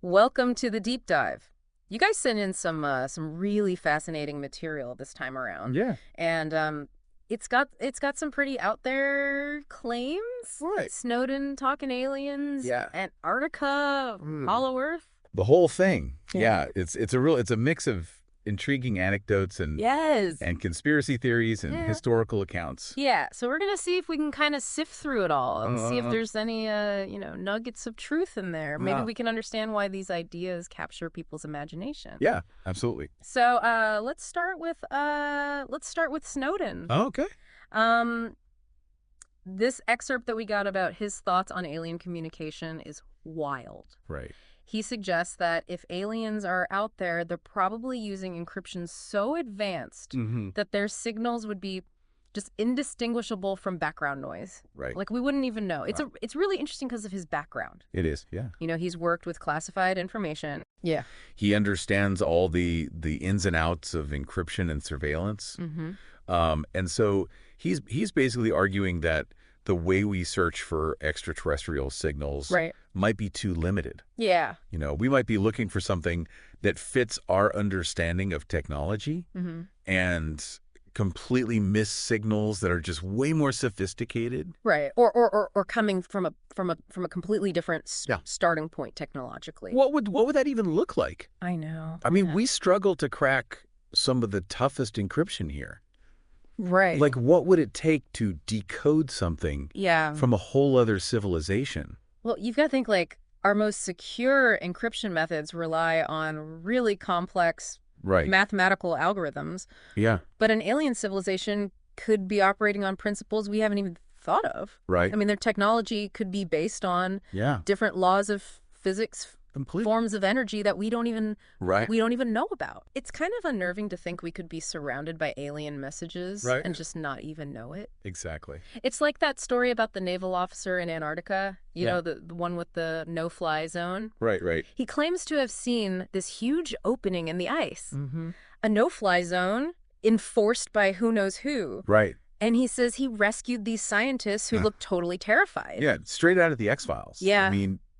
Welcome to the deep dive. You guys sent in some really fascinating material this time around, Yeah. and it's got some pretty out there claims. Right. Snowden talking aliens, Yeah. Antarctica, Hollow Earth. The whole thing. Yeah. Yeah. It's a mix of intriguing anecdotes Yes. and conspiracy theories and Yeah. historical accounts. Yeah. So we're gonna see if we can kind of sift through it all and see if Uh, there's any nuggets of truth in there. Maybe uh, we can understand why these ideas capture people's imagination. yeah, absolutely. So let's start with Snowden. Oh, okay. Um, this excerpt that we got about his thoughts on alien communication is wild. Right. He suggests that if aliens are out there, they're probably using encryption so advanced Mm-hmm. that their signals would be just indistinguishable from background noise. Right. Like we wouldn't even know. It's really interesting because of his background. It is. Yeah. You know, he's worked with classified information. Yeah. He understands all the ins and outs of encryption and surveillance. Mm-hmm. And so he's basically arguing that the way we search for extraterrestrial signals Right. might be too limited. Yeah. You know, we might be looking for something that fits our understanding of technology Mm-hmm. and completely miss signals that are just way more sophisticated. Right. Or coming from a completely different Yeah. starting point technologically. What would that even look like? I know. I mean, Yeah. we struggle to crack some of the toughest encryption here. Right. Like, what would it take to decode something Yeah. from a whole other civilization? Well, you've got to think like our most secure encryption methods rely on really complex Right. mathematical algorithms, Yeah. but an alien civilization could be operating on principles we haven't even thought of. Right. I mean, their technology could be based on Yeah. different laws of physics, Completely. forms of energy that we don't even Right. know about. It's kind of unnerving to think we could be surrounded by alien messages Right. and just not even know it. Exactly. It's like that story about the naval officer in Antarctica, you Yeah. know, the one with the no-fly zone. Right. Right. He claims to have seen this huge opening in the ice, Mm-hmm. a no-fly zone enforced by who knows who. Right. And he says he rescued these scientists who Huh. looked totally terrified. Yeah. Straight out of the X-Files. Yeah.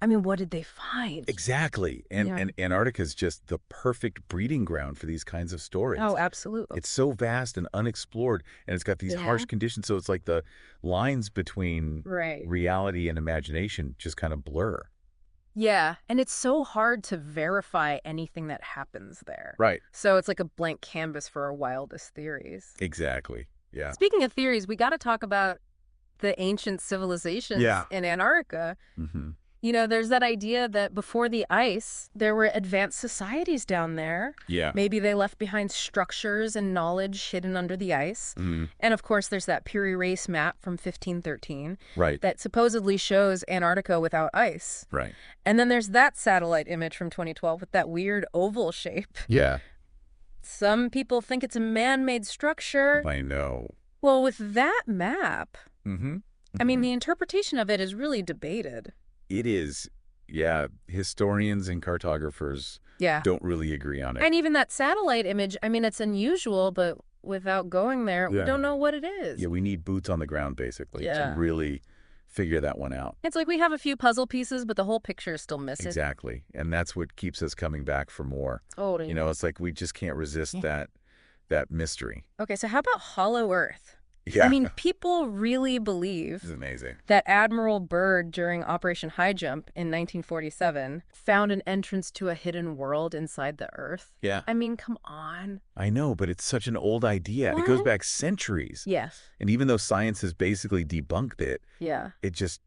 I mean, What did they find? exactly. And Yeah. and Antarctica is just the perfect breeding ground for these kinds of stories. Oh, absolutely. It's so vast and unexplored, and it's got these harsh Yeah. conditions. So it's like the lines between Right. reality and imagination just kind of blur. Yeah, and it's so hard to verify anything that happens there. Right. So it's like a blank canvas for our wildest theories. Exactly. Yeah. Speaking of theories, we got to talk about the ancient civilizations Yeah. in Antarctica. Mm-hmm. You know, there's that idea that before the ice, there were advanced societies down there. Yeah. Maybe they left behind structures and knowledge hidden under the ice. Mm-hmm. And of course, there's that Piri Reis map from 1513 Right. that supposedly shows Antarctica without ice. Right. And then there's that satellite image from 2012 with that weird oval shape. Yeah. Some people think it's a man-made structure. I know. Well, with that map, Mm-hmm. I mean, the interpretation of it is really debated. It is. Yeah. Historians and cartographers Yeah. don't really agree on it. And even that satellite image, I mean, it's unusual, but without going there, we Yeah. don't know what it is. Yeah, we need boots on the ground, basically, Yeah. to really figure that one out. It's like we have a few puzzle pieces, but the whole picture is still missing. Exactly. And that's what keeps us coming back for more. Oh, You know, it's like we just can't resist Yeah. that mystery. Okay, so how about Hollow Earth? Yeah. I mean, people really believe It's amazing. that Admiral Byrd, during Operation High Jump in 1947, found an entrance to a hidden world inside the Earth. Yeah. I mean, come on. I know, but it's such an old idea. It goes What? back centuries. Yes. And even though science has basically debunked it, Yeah. it just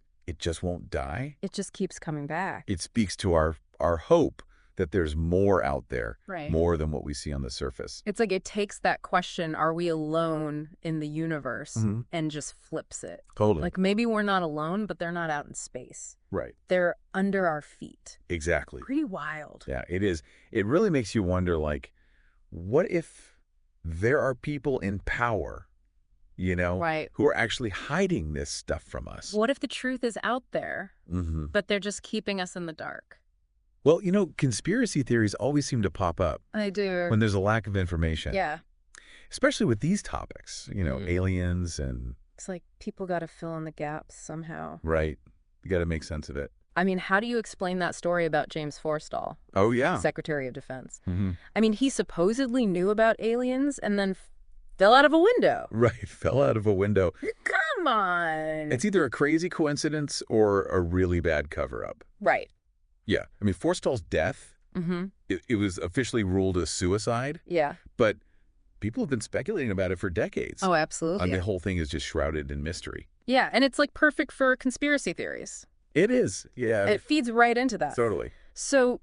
won't die. It just keeps coming back. It speaks to our hope that there's more out there, Right. more than what we see on the surface. It's like it takes that question, are we alone in the universe, Mhm. and just flips it. Totally. Like maybe we're not alone, but they're not out in space. Right. They're under our feet. Exactly. Pretty wild. Yeah, it is. It really makes you wonder, like, what if there are people in power, you know, Right. who are actually hiding this stuff from us? What if the truth is out there, Mm-hmm. but they're just keeping us in the dark? Well, you know, conspiracy theories always seem to pop up I do. when there's a lack of information. Yeah. Especially with these topics, you know, Mm. aliens and, It's like people got to fill in the gaps somehow. right, you got to make sense of it. I mean, how do you explain that story about James Forstall, Oh, yeah. Secretary of Defense? Hmm. I mean, he supposedly knew about aliens and then fell out of a window. Right. Fell out of a window. Come on. It's either a crazy coincidence or a really bad cover-up. Right. Yeah. I mean, Forstall's death, Mm-hmm. it was officially ruled a suicide, Yeah. but people have been speculating about it for decades. Oh, absolutely. And the whole thing is just shrouded in mystery. Yeah, and it's like perfect for conspiracy theories. It is. Yeah. It feeds right into that. Totally. So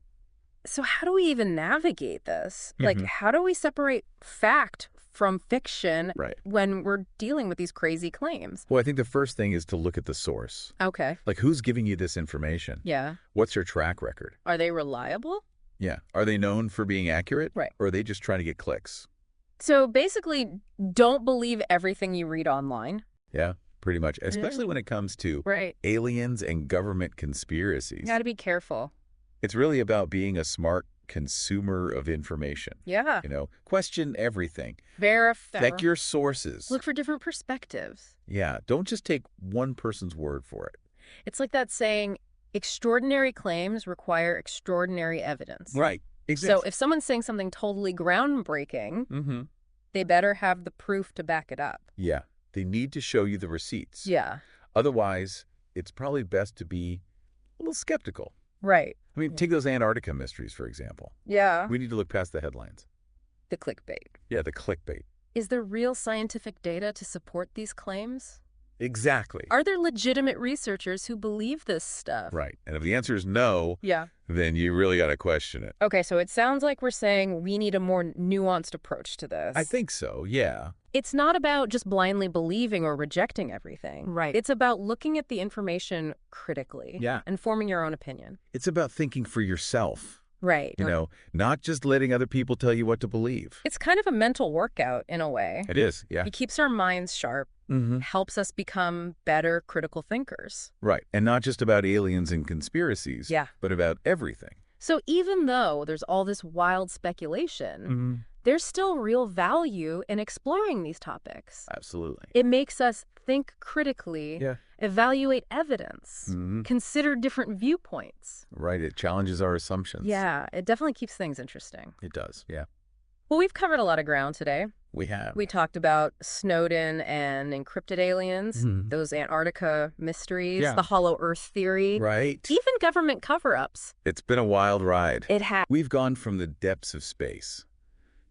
how do we even navigate this? Like, how do we separate fact from fiction Right. when we're dealing with these crazy claims? Well, I think the first thing is to look at the source. Okay. Like, who's giving you this information? Yeah. What's your track record? Are they reliable? Yeah. Are they known for being accurate? Right. Or are they just trying to get clicks? So basically, don't believe everything you read online. Yeah, pretty much. Especially when it comes to Right. aliens and government conspiracies. You got to be careful. It's really about being a smart consumer of information. Yeah. You know, question everything. Verify. Check your sources. Look for different perspectives. Yeah, don't just take one person's word for it. It's like that saying, extraordinary claims require extraordinary evidence. Right. So Exactly. if someone's saying something totally groundbreaking, Mm-hmm. they better have the proof to back it up. Yeah, they need to show you the receipts. Yeah. Otherwise, it's probably best to be a little skeptical. Right. I mean, take those Antarctica mysteries, for example. Yeah. We need to look past the headlines. The clickbait. Yeah, the clickbait. Is there real scientific data to support these claims? Exactly. Are there legitimate researchers who believe this stuff? Right. And if the answer is no, Yeah. then you really got to question it. Okay, so it sounds like we're saying we need a more nuanced approach to this. I think so, yeah. It's not about just blindly believing or rejecting everything. Right. It's about looking at the information critically. Yeah. And forming your own opinion. It's about thinking for yourself, Right. you know, not just letting other people tell you what to believe. It's kind of a mental workout in a way. It is, yeah. It keeps our minds sharp, Mm-hmm. helps us become better critical thinkers. Right. And not just about aliens and conspiracies, Yeah. but about everything. So even though there's all this wild speculation, there's still real value in exploring these topics. Absolutely. It makes us think critically, Yeah. evaluate evidence, Mm-hmm. consider different viewpoints. Right. It challenges our assumptions. Yeah, it definitely keeps things interesting. It does, yeah. Well, we've covered a lot of ground today. We have. We talked about Snowden and encrypted aliens, Mhm. those Antarctica mysteries, Yeah. the hollow earth theory, Right. even government cover-ups. It's been a wild ride. It has We've gone from the depths of space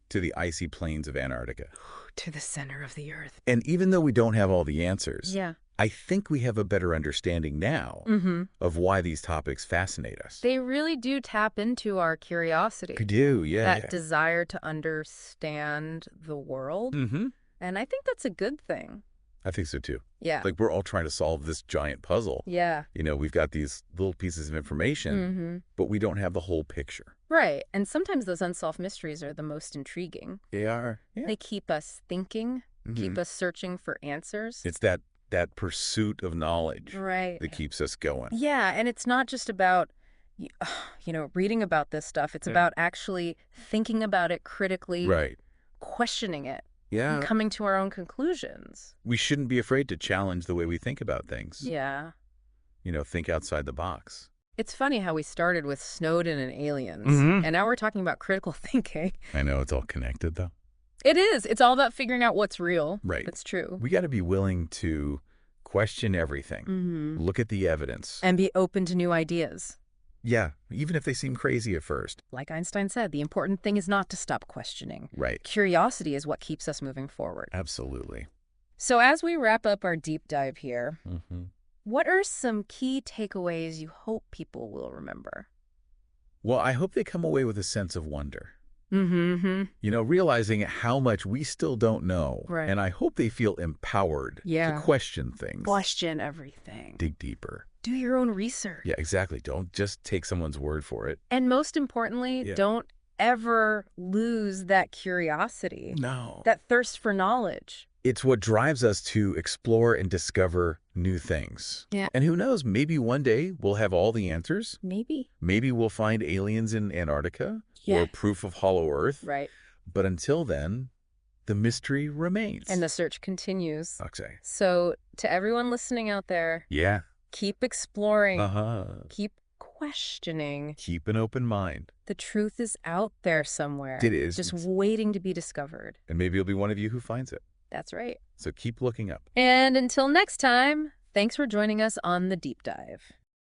to the icy plains of Antarctica. to the center of the earth. And even though we don't have all the answers, Yeah. I think we have a better understanding now Mm-hmm. of why these topics fascinate us. They really do tap into our curiosity, We do, yeah. that desire to understand the world. Mm-hmm. And I think that's a good thing. I think so too. Yeah. Like we're all trying to solve this giant puzzle. Yeah. You know, we've got these little pieces of information, Mm-hmm. but we don't have the whole picture. Right. And sometimes those unsolved mysteries are the most intriguing. They are. Yeah. They keep us thinking, Mhm. keep us searching for answers. It's that pursuit of knowledge Right. that keeps us going. Yeah, and it's not just about reading about this stuff. It's Yeah. about actually thinking about it critically, Right. questioning it, Yeah. and coming to our own conclusions. We shouldn't be afraid to challenge the way we think about things. Yeah. You know, think outside the box. It's funny how we started with Snowden and aliens, Mhm. and now we're talking about critical thinking. I know it's all connected, though. It is. It's all about figuring out what's real. Right. That's true. We got to be willing to question everything. Mm-hmm. Look at the evidence. And be open to new ideas. Yeah, even if they seem crazy at first. Like Einstein said, the important thing is not to stop questioning. Right. Curiosity is what keeps us moving forward. Absolutely. So as we wrap up our deep dive here, Mm-hmm. what are some key takeaways you hope people will remember? Well, I hope they come away with a sense of wonder. Mm-hmm. You know, realizing how much we still don't know. Right. And I hope they feel empowered Yeah. to question things. Question everything. Dig deeper. Do your own research. Yeah, exactly. Don't just take someone's word for it. And most importantly, Yeah. don't ever lose that curiosity, No. that thirst for knowledge. It's what drives us to explore and discover new things. Yeah. And who knows, maybe one day we'll have all the answers. Maybe. Maybe we'll find aliens in Antarctica Yeah. or proof of hollow earth. Right. But until then, the mystery remains. And the search continues. Okay. So to everyone listening out there, Yeah. Keep exploring. Uh-huh. Keep questioning. Keep an open mind. The truth is out there It somewhere, is. just waiting to be discovered. And maybe you'll be one of you who finds it. That's right. So keep looking up. And until next time, thanks for joining us on The Deep Dive.